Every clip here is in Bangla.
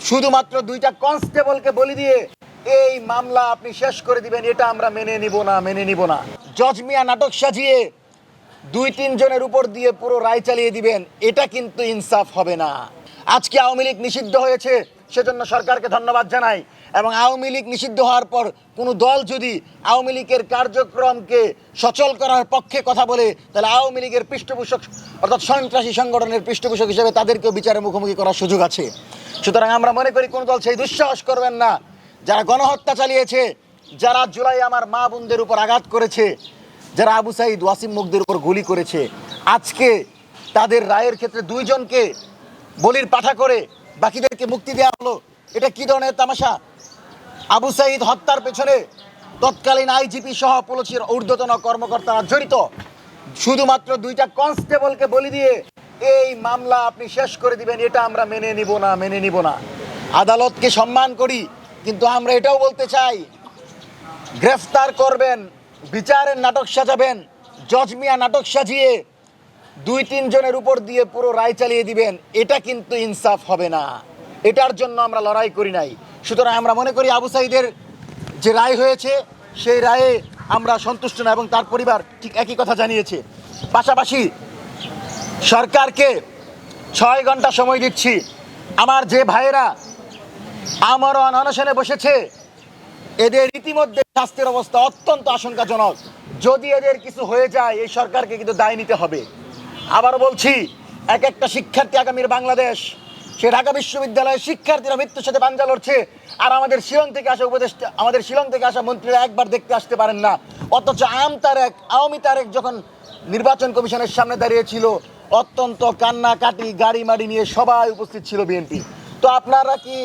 শুধুমাত্র দুইটা কনস্টেবলকে বলি দিয়ে এই মামলা আপনি শেষ করে দিবেন, এটা আমরা মেনে নিব না। জজ মিয়া নাটক সাজিয়ে 2-3 জনের উপর দিয়ে পুরো রায় চালিয়ে দিবেন, এটা কিন্তু ইনসাফ হবে না। আজকে আওয়ামী লীগ নিষিদ্ধ হয়েছে, সেজন্য সরকারকে ধন্যবাদ জানাই। এবং আওয়ামী লীগ নিষিদ্ধ হওয়ার পর কোনো দল যদি আওয়ামী লীগের কার্যক্রমকে সচল করার পক্ষে কথা বলে, তাহলে আওয়ামী লীগের পৃষ্ঠপোষক অর্থাৎ সন্ত্রাসী সংগঠনের পৃষ্ঠপোষক হিসেবে তাদেরকেও বিচারের মুখোমুখি করার সুযোগ আছে। সুতরাং আমরা মনে করি কোনো দল সেই দুঃসাহস করবেন না। যারা গণহত্যা চালিয়েছে, যারা জুলাই আমার মা বোনদের উপর আঘাত করেছে, যারা আবু সাইদ ওয়াসিম মুগদের উপর গুলি করেছে, আজকে তাদের রায়ের ক্ষেত্রে 2 জনকে বলির পাঠা করে বাকিদেরকে মুক্তি দেওয়া হলো। এটা কি ধরনের তামাশা? আবু সাইদ হত্যার পেছনে তৎকালীন আইজিপি সহ পুলিশের ঊর্ধ্বতন কর্মকর্তারা জড়িত। শুধুমাত্র 2টা কনস্টেবলকে বলি দিয়ে এই মামলা আপনি শেষ করে দিবেন, এটা আমরা মেনে নিব না। আদালতকে সম্মান করি, কিন্তু আমরা এটাও বলতে চাই, গ্রেফতার করবেন, বিচারের নাটক সাজাবেন, জজ মিয়া নাটক সাজিয়ে 2-3 জনের উপর দিয়ে পুরো রায় চালিয়ে দিবেন, এটা কিন্তু ইনসাফ হবে না। এটার জন্য আমরা লড়াই করি নাই। সুতরাং আমরা মনে করি আবু সাইদের যে রায় হয়েছে সেই রায়ে আমরা সন্তুষ্ট না, এবং তার পরিবার ঠিক একই কথা জানিয়েছে। পাশাপাশি সরকারকে 6 ঘন্টা সময় দিচ্ছি। আমার যে ভাইয়েরা আমরণ অনশনে বসেছে, এদের ইতিমধ্যে স্বাস্থ্যের অবস্থা অত্যন্ত আশঙ্কাজনক। যদি এদের কিছু হয়ে যায়, এই সরকারকে কিন্তু দায় নিতে হবে। আবার বলছি, এক একটা শিক্ষার্থী আগামীর বাংলাদেশ, সে ঢাকা বিশ্ববিদ্যালয়ের শিক্ষার্থীরা মৃত্যুর সাথে পাঞ্জা লড়ছে, আর আমাদের শিলং থেকে আসা উপদেষ্টা, আমাদের শিলং থেকে আসা মন্ত্রীরা একবার দেখতে আসতে পারেন না। অথচ আওয়ামী তারেক যখন নির্বাচন কমিশনের সামনে দাঁড়িয়েছিল, অত্যন্ত কান্নাকাটি গাড়ি মাড়ি নিয়ে সবাই উপস্থিত ছিল বিএনপি। তো আপনারা কি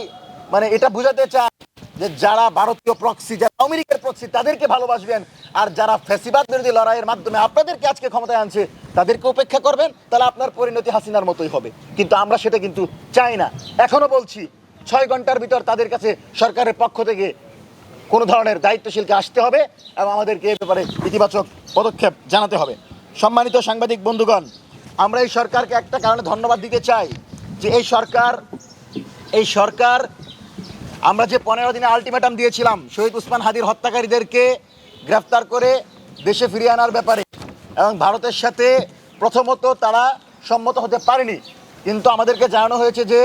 এটা বুঝাতে চান যে যারা ভারতীয় প্রক্সি, যারা আওয়ামী লীগের প্রক্সি, তাদেরকে ভালোবাসবেন, আর যারা ফ্যাসিবাদ বিরোধী লড়াইয়ের মাধ্যমে আপনাদেরকে আজকে ক্ষমতায় আনছে তাদেরকে উপেক্ষা করবেন? তাহলে আপনার পরিণতি হাসিনার মতোই হবে। কিন্তু আমরা সেটা কিন্তু চাই না। এখনো বলছি, 6 ঘন্টার ভিতর তাদের কাছে সরকারের পক্ষ থেকে কোনো ধরনের দায়িত্বশীলকে আসতে হবে এবং আমাদেরকে এ ব্যাপারে ইতিবাচক পদক্ষেপ জানাতে হবে। সম্মানিত সাংবাদিক বন্ধুগণ, আমরা এই সরকারকে একটা কারণে ধন্যবাদ দিতে চাই, যে এই সরকার আমরা যে 15 দিনে আলটিমেটাম দিয়েছিলাম শহীদ ওসমান হাদির হত্যাকারীদেরকে গ্রেফতার করে দেশে ফিরিয়ে আনার ব্যাপারে, এবং ভারতের সাথে প্রথমত তারা সম্মত হতে পারেনি, কিন্তু আমাদেরকে জানানো হয়েছে যে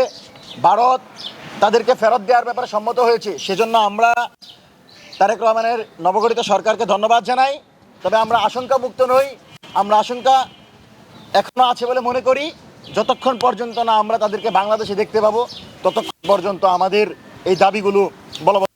ভারত তাদেরকে ফেরত দেওয়ার ব্যাপারে সম্মত হয়েছে। সেজন্য আমরা তারেক রহমানের নবগঠিত সরকারকে ধন্যবাদ জানাই। তবে আমরা আশঙ্কা মুক্ত নই। আমরা আশঙ্কা এখনও আছে বলে মনে করি। যতক্ষণ পর্যন্ত না আমরা তাদেরকে বাংলাদেশে দেখতে পাবো, ততক্ষণ পর্যন্ত আমাদের এই দাবিগুলো বলবৎ